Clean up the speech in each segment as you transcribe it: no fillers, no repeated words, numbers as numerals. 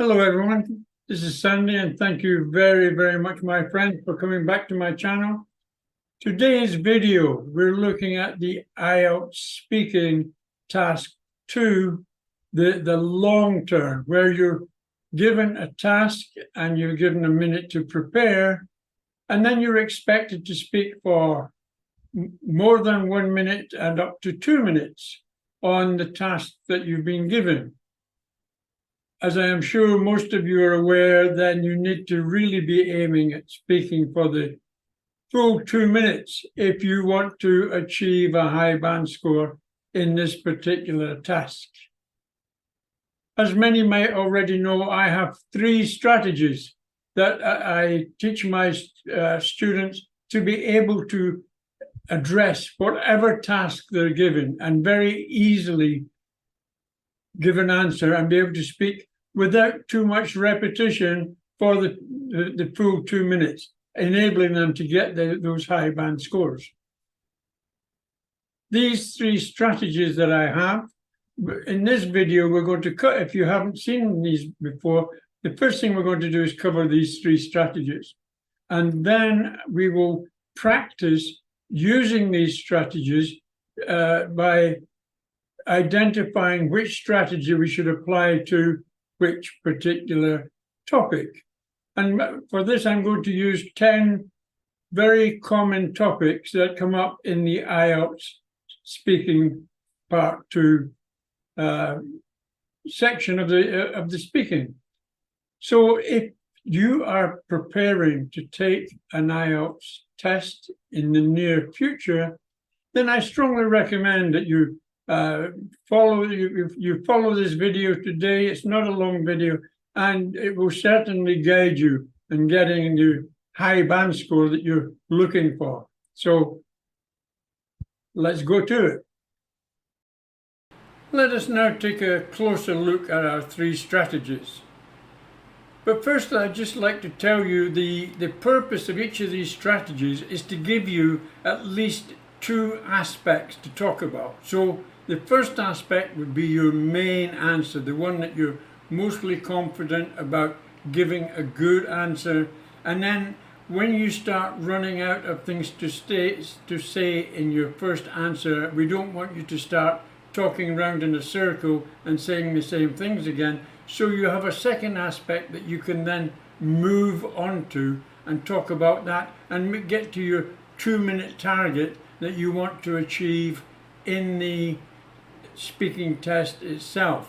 Hello, everyone. This is Sandy, and thank you very much, my friend, for coming back to my channel. Today's video, we're looking at the Ielts speaking task 2, the long term, where you're given a task and you're given a minute to prepare, and then you're expected to speak for more than 1 minute and up to 2 minutes on the task that you've been given. As I am sure most of you are aware, then you need to really be aiming at speaking for the full 2 minutes if you want to achieve a high band score in this particular task. As many may already know, I have 3 strategies that I teach my students to be able to address whatever task they're given and very easily give an answer and be able to speak without too much repetition for the full 2 minutes, enabling them to get those high band scores. These 3 strategies that I have, in this video, we're going to cut, if you haven't seen these before, the first thing we're going to do is cover these 3 strategies. And then we will practice using these strategies by identifying which strategy we should apply to which particular topic. And for this, I'm going to use 10 very common topics that come up in the Ielts speaking part 2 section of the speaking. So if you are preparing to take an Ielts test in the near future, then I strongly recommend that you follow this video today. It's not a long video, and it will certainly guide you in getting the high band score that you're looking for. So let's go to it. Let us now take a closer look at our 3 strategies. But first, I'd just like to tell you the purpose of each of these strategies is to give you at least 2 aspects to talk about. So the first aspect would be your main answer, the one that you're mostly confident about giving a good answer. And then when you start running out of things to say in your first answer, we don't want you to start talking around in a circle and saying the same things again. So you have a second aspect that you can then move on to and talk about that and get to your 2-minute target that you want to achieve in the speaking test itself.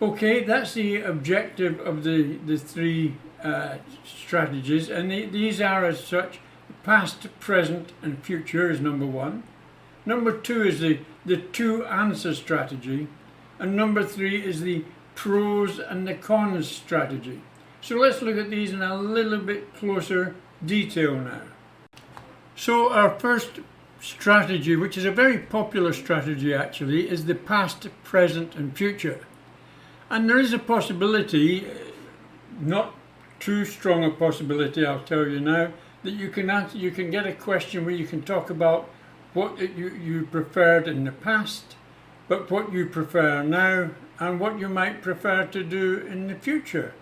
Okay, that's the objective of the 3 strategies, and these are as such: past, present, and future is number 1. Number 2 is the 2 answer strategy, and number 3 is the pros and the cons strategy. So let's look at these in a little bit closer detail now. So our first strategy, which is a very popular strategy actually, is the past, present, and future. And there is a possibility, not too strong a possibility, I'll tell you now, that you can get a question where you can talk about what you preferred in the past, but what you prefer now, and what you might prefer to do in the future.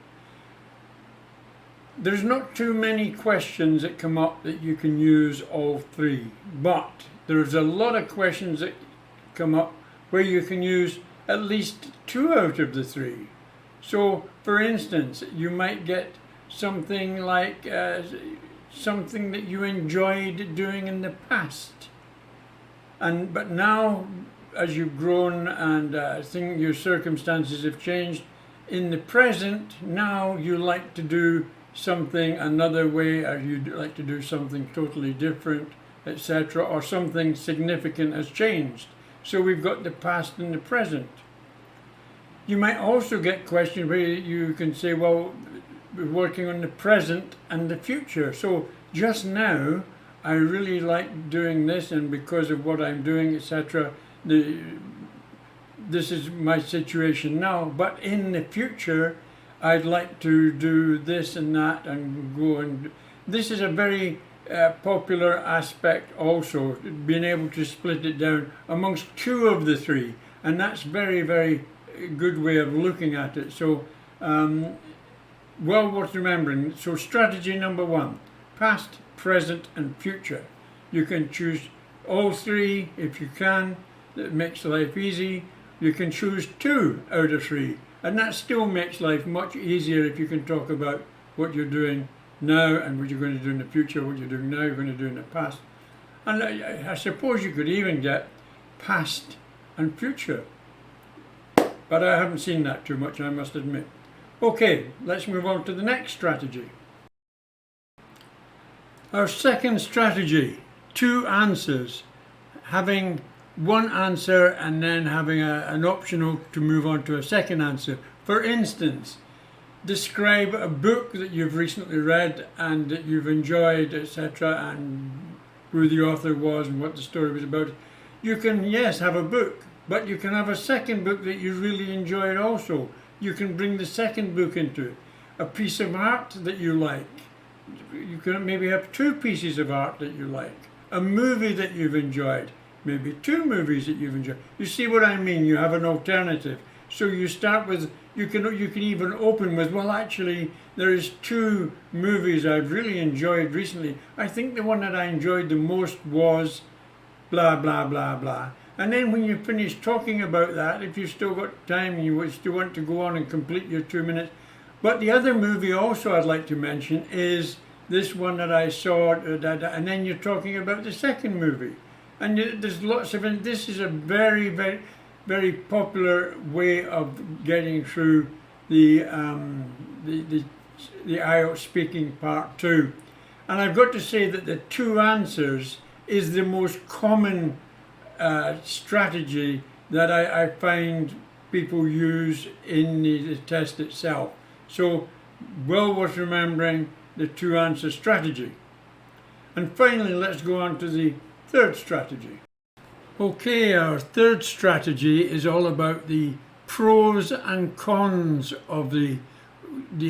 There's not too many questions that come up that you can use all 3, but there's a lot of questions that come up where you can use at least 2 out of the 3. So, for instance, you might get something like something that you enjoyed doing in the past, but now, as you've grown and your circumstances have changed, in the present, now you like to do something another way, or you'd like to do something totally different, etc., or something significant has changed. So we've got the past and the present. You might also get questions where you can say, well, we're working on the present and the future. So just now, I really like doing this, and because of what I'm doing, etc., this is my situation now. But in the future, I'd like to do this and that and go and... This is a very popular aspect also, being able to split it down amongst 2 of the 3. And that's very good way of looking at it. So Well worth remembering. So strategy number 1, past, present and future. You can choose all 3 if you can. That makes life easy. You can choose 2 out of 3, and that still makes life much easier if you can talk about what you're doing now and what you're going to do in the future, what you're doing now, you're going to do in the past. And I suppose you could even get past and future, but I haven't seen that too much, I must admit. Okay, let's move on to the next strategy. Our second strategy, 2 answers, having one answer and then having an optional to move on to a second answer. For instance, describe a book that you've recently read and that you've enjoyed, etc., and who the author was and what the story was about. You can, yes, have a book, but you can have a second book that you really enjoyed also. You can bring the second book into it. A piece of art that you like. You can maybe have 2 pieces of art that you like. A movie that you've enjoyed. Maybe 2 movies that you've enjoyed. You see what I mean? You have an alternative. So you start with, you can even open with, well, actually, there is 2 movies I've really enjoyed recently. I think the one that I enjoyed the most was blah, blah, blah, blah. And then when you finish talking about that, if you've still got time and you still want to go on and complete your 2 minutes. But the other movie also I'd like to mention is this one that I saw, and then you're talking about the second movie. And there's lots of, and this is a very, very, very popular way of getting through the Ielts speaking part 2. And I've got to say that the 2 answers is the most common strategy that I find people use in the test itself. So, well worth remembering the 2 answer strategy. And finally, let's go on to the third strategy. Okay, our third strategy is all about the pros and cons of the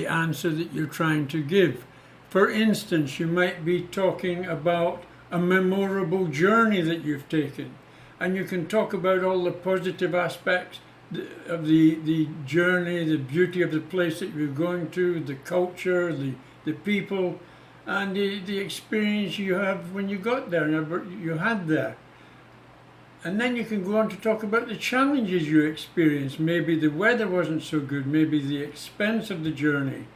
answer that you're trying to give. For instance, you might be talking about a memorable journey that you've taken, and you can talk about all the positive aspects of the journey, the beauty of the place that you're going to, the culture, the people, and the experience you have when you got there and you had there. And then you can go on to talk about the challenges you experienced. Maybe the weather wasn't so good, maybe the expense of the journey,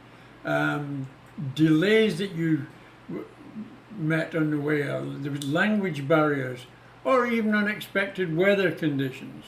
delays that you met on the way, there was language barriers, or even unexpected weather conditions.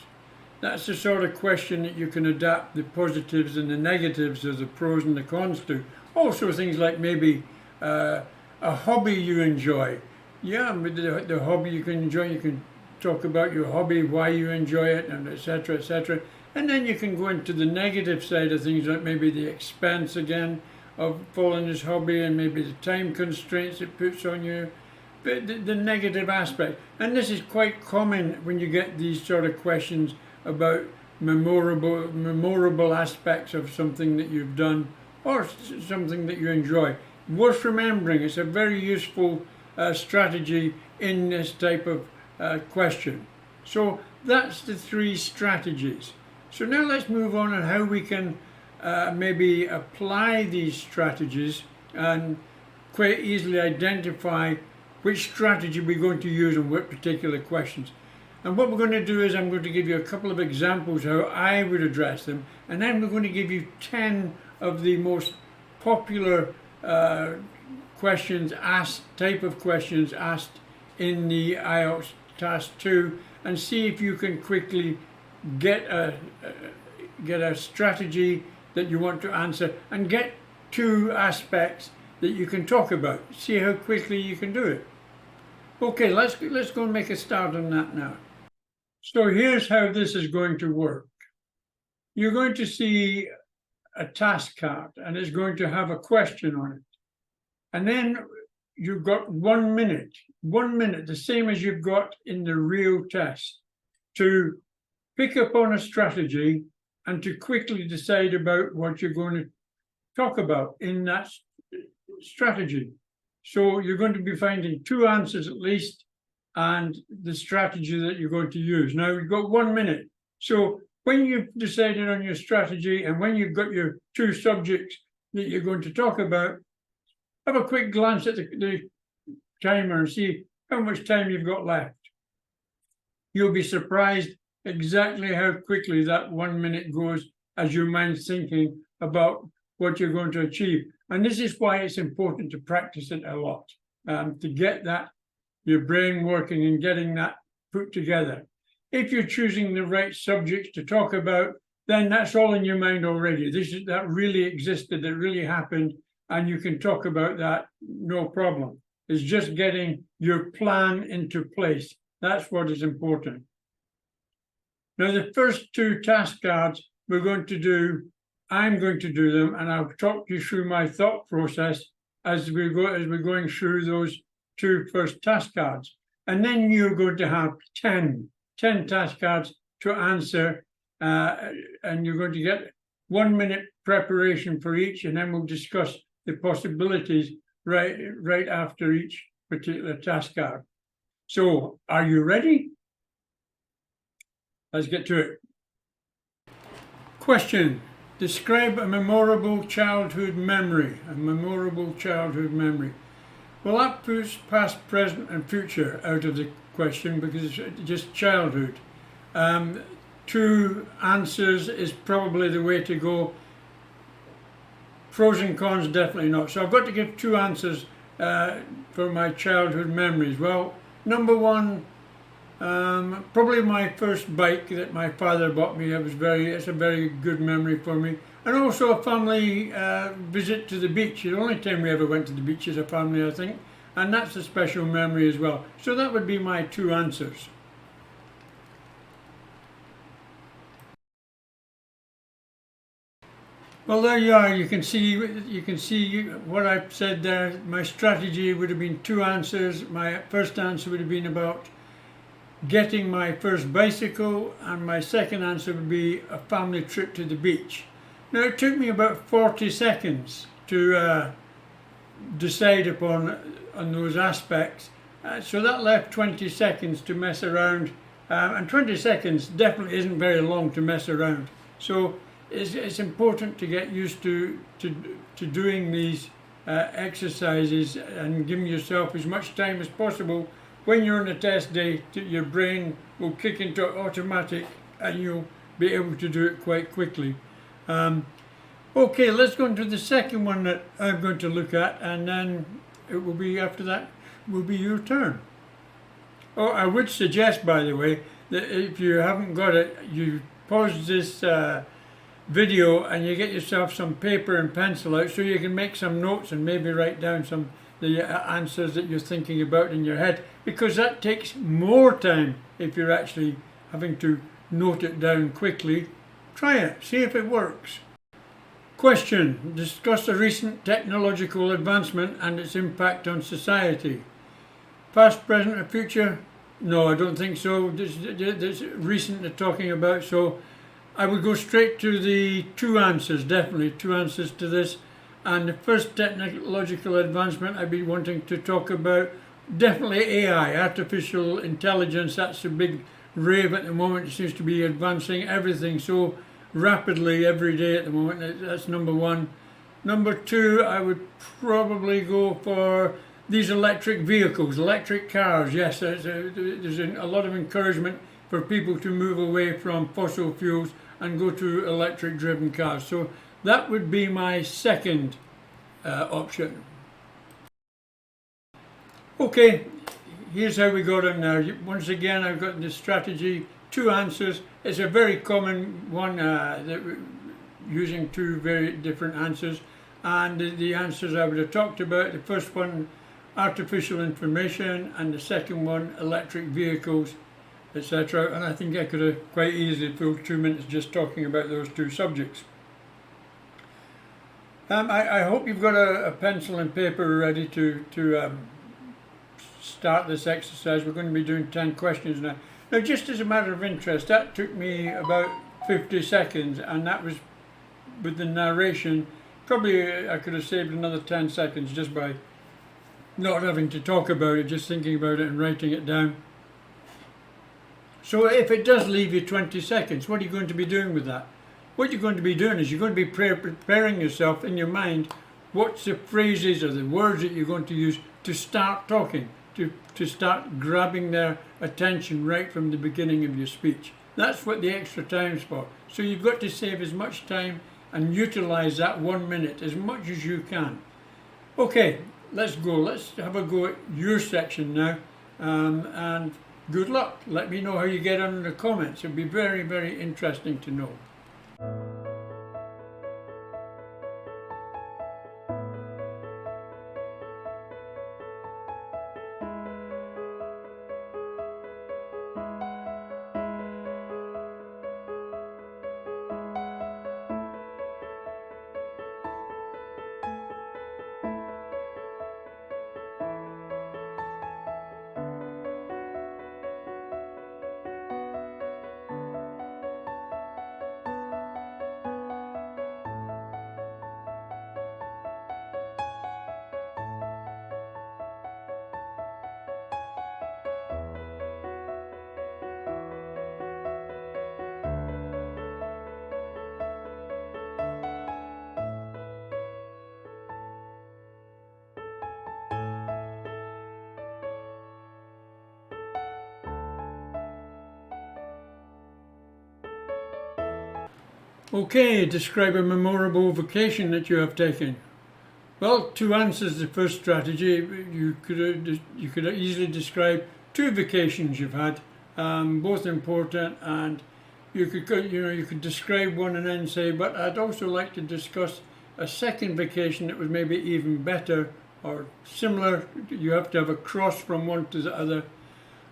That's the sort of question that you can adapt the positives and the negatives of the pros and the cons to. Also things like maybe a hobby you enjoy. Yeah, the hobby you can enjoy, you can talk about your hobby, why you enjoy it, and etc., etc. And then you can go into the negative side of things, like maybe the expense again of following this hobby, and maybe the time constraints it puts on you, but the negative aspect. And this is quite common when you get these sort of questions about memorable aspects of something that you've done or something that you enjoy. Worth remembering, it's a very useful strategy in this type of question. So that's the 3 strategies. So now let's move on how we can maybe apply these strategies and quite easily identify which strategy we're going to use on what particular questions. And what we're going to do is I'm going to give you a couple of examples how I would address them, and then we're going to give you 10 of the most popular questions asked, type of questions asked in the Ielts Task 2, and see if you can quickly get a strategy that you want to answer and get 2 aspects that you can talk about. See how quickly you can do it. Okay, let's go and make a start on that now. So here's how this is going to work. You're going to see a task card, and it's going to have a question on it. And then you've got 1 minute, the same as you've got in the real test, to pick up on a strategy and to quickly decide about what you're going to talk about in that strategy. So you're going to be finding 2 answers at least, and the strategy that you're going to use. Now we've got 1 minute. So When you've decided on your strategy and when you've got your two subjects that you're going to talk about, have a quick glance at the timer and see how much time you've got left. You'll be surprised exactly how quickly that 1 minute goes as your mind's thinking about what you're going to achieve. And this is why it's important to practice it a lot, to get that, your brain working and getting that put together. If you're choosing the right subjects to talk about, then that's all in your mind already. That really existed, that really happened, and you can talk about that, no problem. It's just getting your plan into place. That's what is important. Now, the first two task cards I'm going to do them, and I'll talk you through my thought process as we're going through those two first task cards. And then you're going to have 10 task cards to answer, and you're going to get 1 minute preparation for each, and then we'll discuss the possibilities right after each particular task card. So, are you ready? Let's get to it. Question: describe a memorable childhood memory. A memorable childhood memory. Well, that puts past, present, and future out of the question because it's just childhood. Two answers is probably the way to go. Pros and cons, definitely not. So I've got to give two answers for my childhood memories. Well, number one, probably my first bike that my father bought me. It's a very good memory for me. And also a family visit to the beach. The only time we ever went to the beach as a family, I think. And that's a special memory as well. So that would be my two answers. Well, there you are. You can see what I've said there. My strategy would have been two answers. My first answer would have been about getting my first bicycle, and my second answer would be a family trip to the beach. Now, it took me about 40 seconds to decide upon those aspects. So that left 20 seconds to mess around, and 20 seconds definitely isn't very long to mess around. So it's important to get used to doing these exercises and giving yourself as much time as possible. When you're on a test day, your brain will kick into automatic and you'll be able to do it quite quickly. Okay, let's go into the second one that I'm going to look at, and then it will be after that will be your turn. Oh, I would suggest, by the way, that if you haven't got it, you pause this video and you get yourself some paper and pencil out so you can make some notes and maybe write down some the answers that you're thinking about in your head, because that takes more time if you're actually having to note it down quickly. Try it, see if it works. Question: discuss a recent technological advancement and its impact on society. Past, present, or future? No, I don't think so. This recent they're talking about, so I would go straight to the two answers, definitely two answers to this. And the first technological advancement I'd be wanting to talk about, definitely AI, artificial intelligence. That's a big rave at the moment. It seems to be advancing everything so rapidly every day at the moment. That's number one. Number two, I would probably go for these electric vehicles, electric cars. Yes, there's a lot of encouragement for people to move away from fossil fuels and go to electric driven cars. So that would be my second option. Okay, here's how we got on now. Once again, I've got the strategy, two answers. It's a very common one, using two very different answers. And the answers I would have talked about, the first one, artificial information, and the second one, electric vehicles, etc. And I think I could have quite easily filled 2 minutes just talking about those two subjects. I hope you've got a pencil and paper ready to start this exercise. We're going to be doing 10 questions now. Now, just as a matter of interest, that took me about 50 seconds, and that was with the narration. Probably I could have saved another 10 seconds just by not having to talk about it, just thinking about it and writing it down. So if it does leave you 20 seconds, what are you going to be doing with that? What you're going to be doing is you're going to be preparing yourself in your mind what's the phrases or the words that you're going to use to start talking, to start grabbing their attention right from the beginning of your speech. That's what the extra time's for. So you've got to save as much time and utilize that 1 minute as much as you can. Okay, let's go. Let's have a go at your section now. And good luck. Let me know how you get on in the comments. It'll be very, very interesting to know. Okay, describe a memorable vacation that you have taken. Well, to answer the first strategy, you could easily describe 2 vacations you've had, both important, and you could describe one and then say, but I'd also like to discuss a second vacation that was maybe even better or similar. You have to have a cross from one to the other.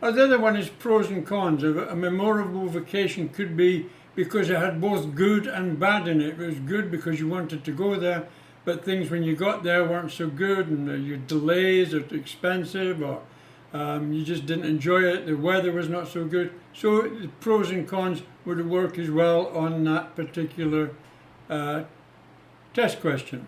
Or the other one is pros and cons. A memorable vacation could be because it had both good and bad in it. It was good because you wanted to go there, but things when you got there weren't so good, and your delays are expensive, or you just didn't enjoy it. The weather was not so good. So the pros and cons would work as well on that particular test question.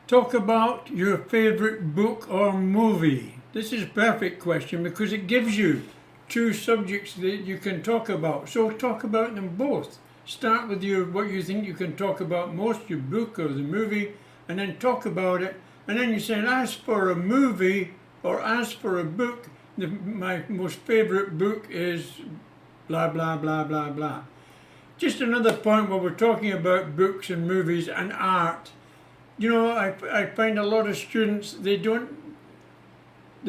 Talk about your favorite book or movie. This is a perfect question because it gives you 2 subjects that you can talk about. So talk about them both. Start with what you think you can talk about most, your book or the movie, and then talk about it. And then you say, as for a movie or as for a book, my most favorite book is blah, blah, blah, blah, blah. Just another point while we're talking about books and movies and art. You know, I find a lot of students, they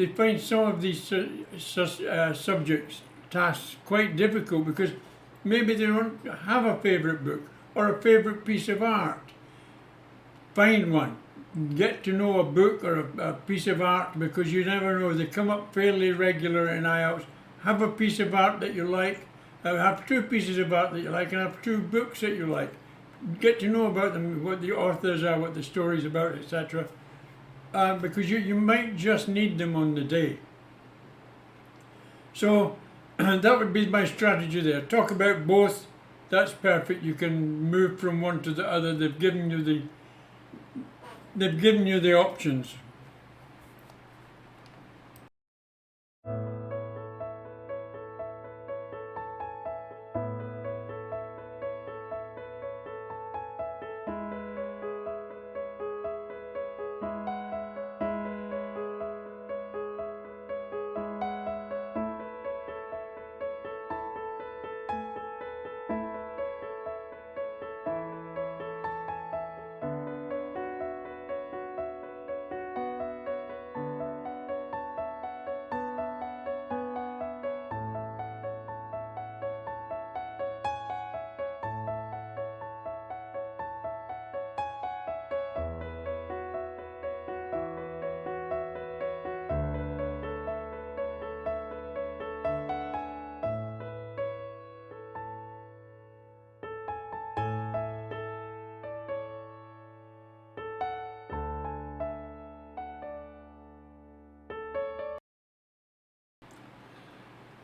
find some of these subjects, tasks, quite difficult because maybe they don't have a favorite book or a favorite piece of art. Find one. Get to know a book or a piece of art, because you never know. They come up fairly regular in Ielts. Have a piece of art that you like. Have 2 pieces of art that you like, and have 2 books that you like. Get to know about them, what the authors are, what the story's about, etc. Because you might just need them on the day. So that would be my strategy there. Talk about both. That's perfect. You can move from one to the other. They've given you the options.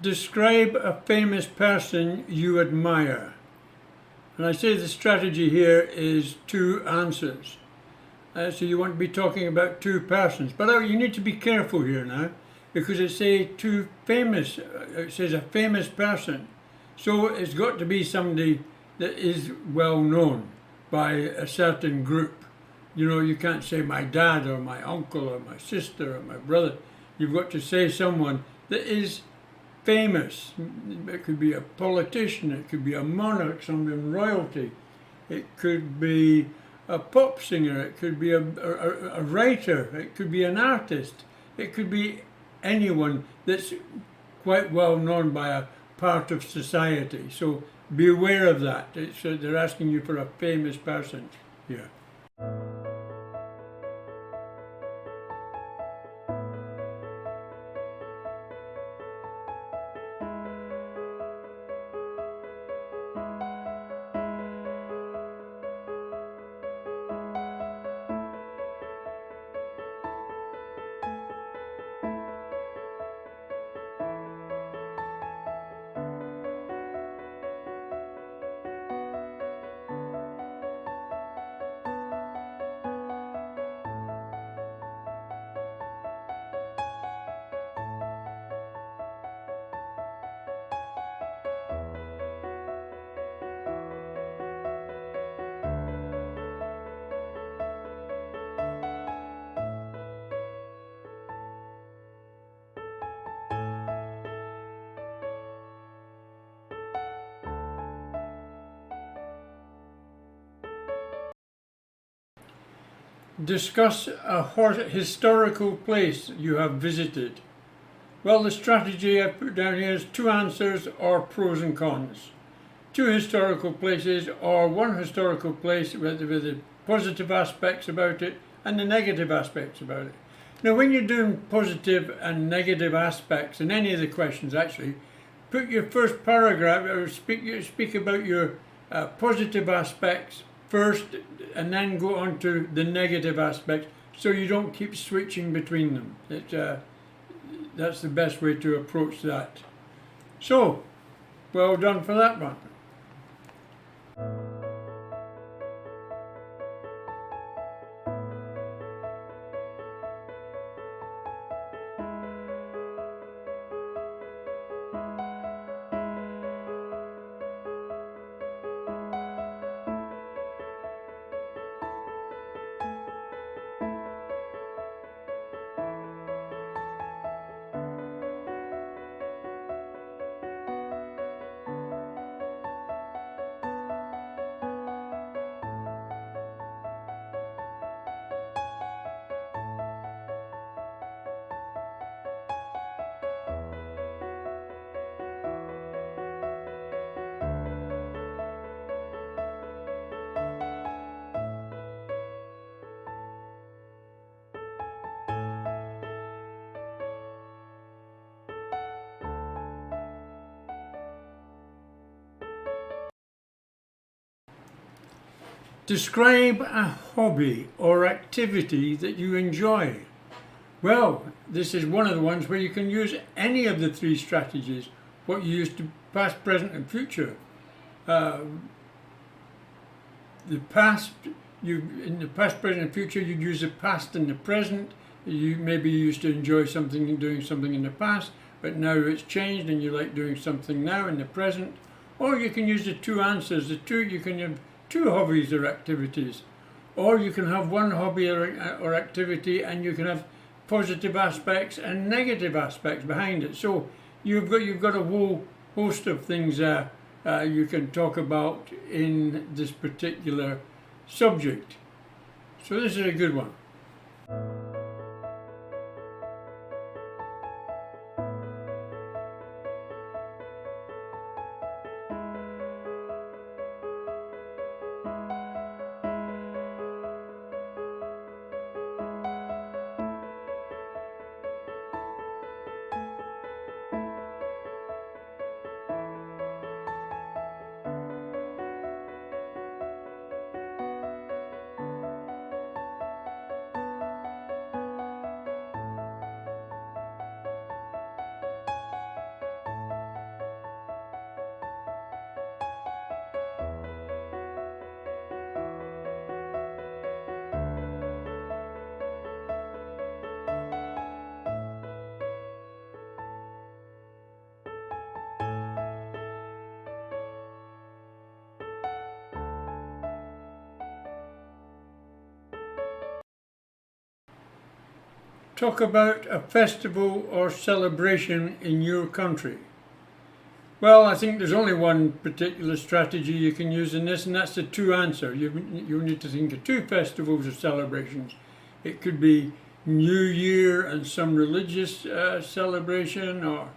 Describe a famous person you admire. And I say the strategy here is two answers. So you want to be talking about two persons. But you need to be careful here now, because it says a famous person. So it's got to be somebody that is well known by a certain group. You know, you can't say my dad or my uncle or my sister or my brother. You've got to say someone that is famous. It could be a politician, it could be a monarch, someone in royalty, it could be a pop singer, it could be a writer, it could be an artist, it could be anyone that's quite well known by a part of society. So be aware of that. They're asking you for a famous person here. Discuss a historical place you have visited. Well, the strategy I put down here is two answers or pros and cons. Two historical places or one historical place with the positive aspects about it and the negative aspects about it. Now, when you're doing positive and negative aspects in any of the questions, actually, put your first paragraph or speak about your positive aspects first and then go on to the negative aspects so you don't keep switching between them. That's the best way to approach that. So, well done for that one. Describe a hobby or activity that you enjoy. Well, this is one of the ones where you can use any of the three strategies, what you use to past, present and future. The past, in the past, present and future, you'd use the past and the present. You maybe used to enjoy something and doing something in the past, but now it's changed and you like doing something now in the present. Or you can use the two answers, you can have two hobbies or activities, or you can have one hobby or activity and you can have positive aspects and negative aspects behind it. So you've got a whole host of things you can talk about in this particular subject. So this is a good one. Talk about a festival or celebration in your country. Well, I think there's only one particular strategy you can use in this, and that's the two answer. You need to think of two festivals or celebrations. It could be New Year and some religious celebration, or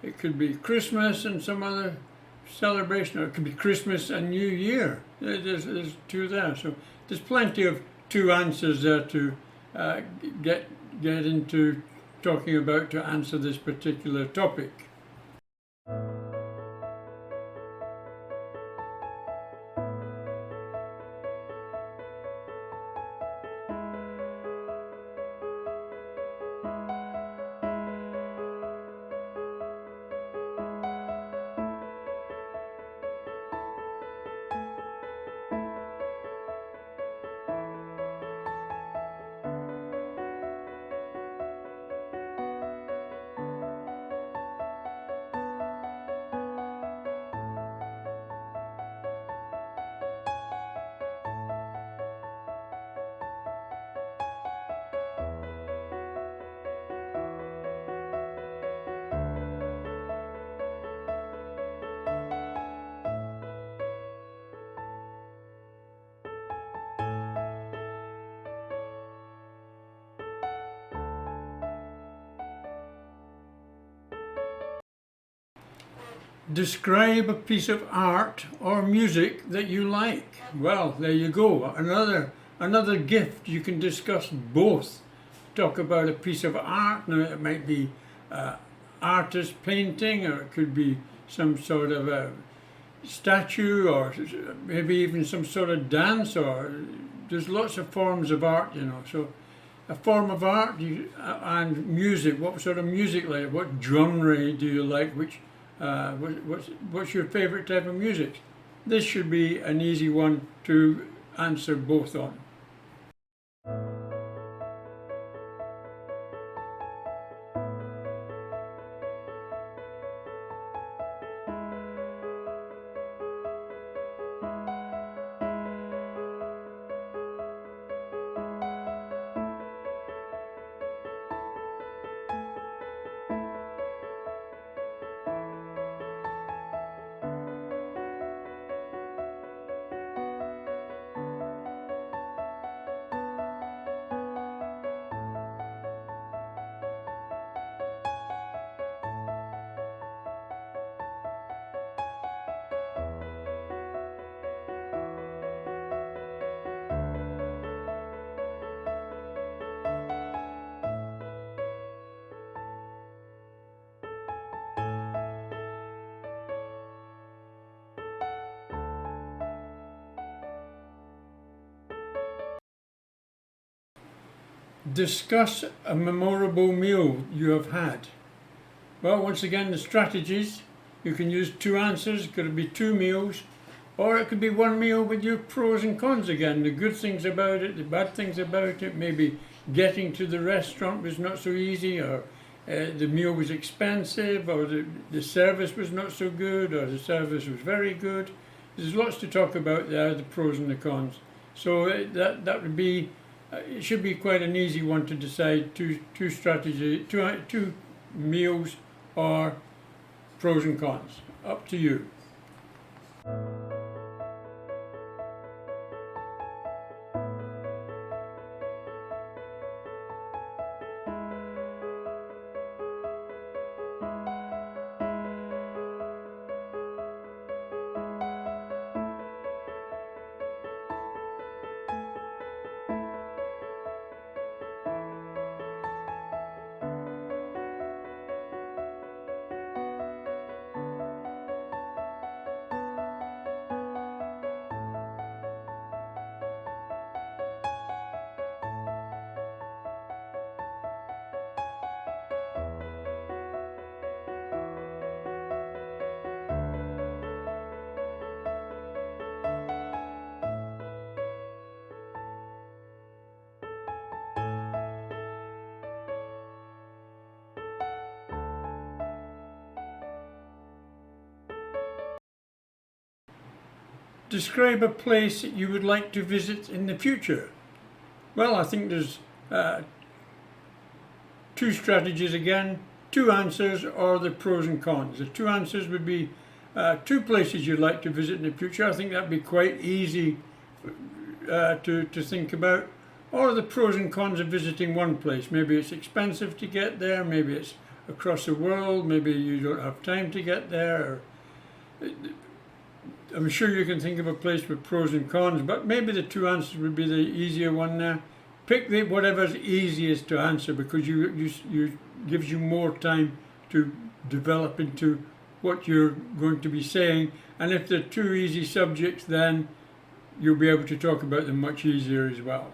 it could be Christmas and some other celebration, or it could be Christmas and New Year. There's two there. So there's plenty of two answers there to get into talking about to answer this particular topic. Describe a piece of art or music that you like. Well, there you go. Another gift. You can discuss both. Talk about a piece of art. Now, it might be artist painting, or it could be some sort of a statue, or maybe even some sort of dance. Or there's lots of forms of art, So a form of art and music. What sort of music like? What genre do you like? What's your favorite type of music? This should be an easy one to answer both on. Discuss a memorable meal you have had. Well, once again, the strategies. You can use two answers. It could be two meals, or it could be one meal with your pros and cons again. The good things about it, the bad things about it. Maybe getting to the restaurant was not so easy, or the meal was expensive, or the service was not so good, or the service was very good. There's lots to talk about there, the pros and the cons. So that would be. It should be quite an easy one to decide two meals or pros and cons. Up to you. Describe a place that you would like to visit in the future. Well, I think there's two strategies again, two answers, or the pros and cons. The two answers would be two places you'd like to visit in the future. I think that'd be quite easy to think about. Or the pros and cons of visiting one place. Maybe it's expensive to get there, maybe it's across the world, maybe you don't have time to get there. I'm sure you can think of a place with pros and cons, but maybe the two answers would be the easier one there. Pick whatever's easiest to answer, because you gives you more time to develop into what you're going to be saying. And if they're two easy subjects, then you'll be able to talk about them much easier as well.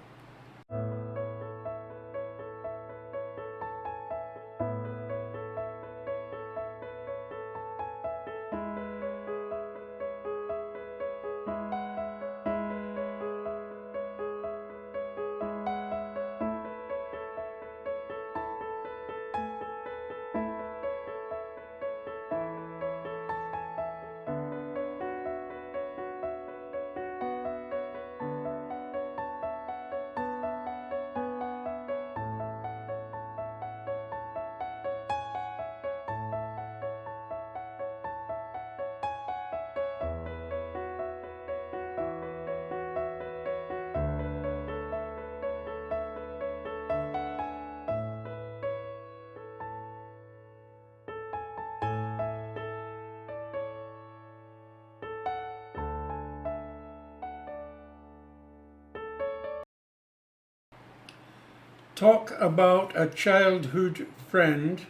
Talk about a childhood friend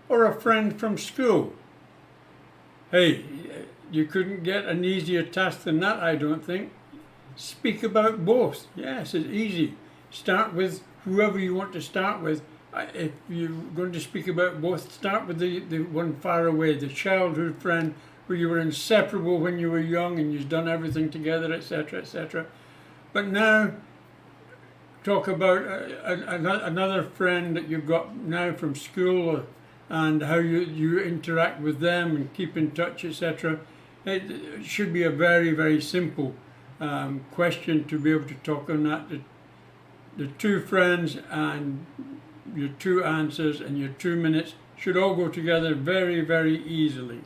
or a friend from school. Hey, you couldn't get an easier task than that, I don't think. Speak about both. Yes, it's easy. Start with whoever you want to start with. If you're going to speak about both, start with the one far away, the childhood friend where you were inseparable when you were young and you've done everything together, etc., etc. But now, talk about another friend that you've got now from school, and how you interact with them and keep in touch, etc. It should be a very, very simple question to be able to talk on that. The two friends and your two answers and your 2 minutes should all go together very, very easily.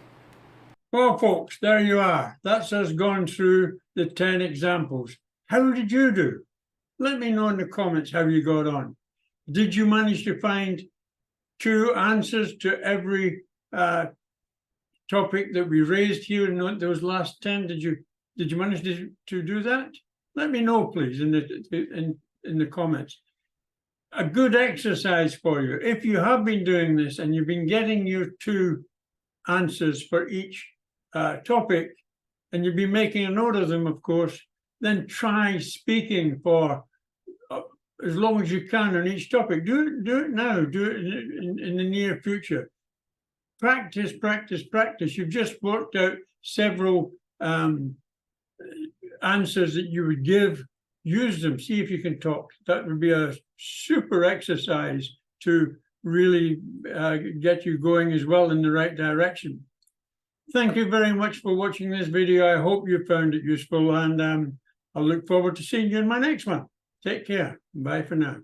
Well, folks, there you are. That's us gone through the 10 examples. How did you do? Let me know in the comments how you got on. Did you manage to find two answers to every topic that we raised here in those last 10? Did you manage to do that? Let me know, please, in the comments. A good exercise for you. If you have been doing this and you've been getting your two answers for each topic, and you've been making a note of them, of course, then try speaking for as long as you can on each topic. Do it now. Do it in the near future. Practice, practice, practice. You've just worked out several answers that you would give. Use them. See if you can talk. That would be a super exercise to really get you going as well in the right direction. Thank you very much for watching this video. I hope you found it useful, and I'll look forward to seeing you in my next one. Take care. Bye for now.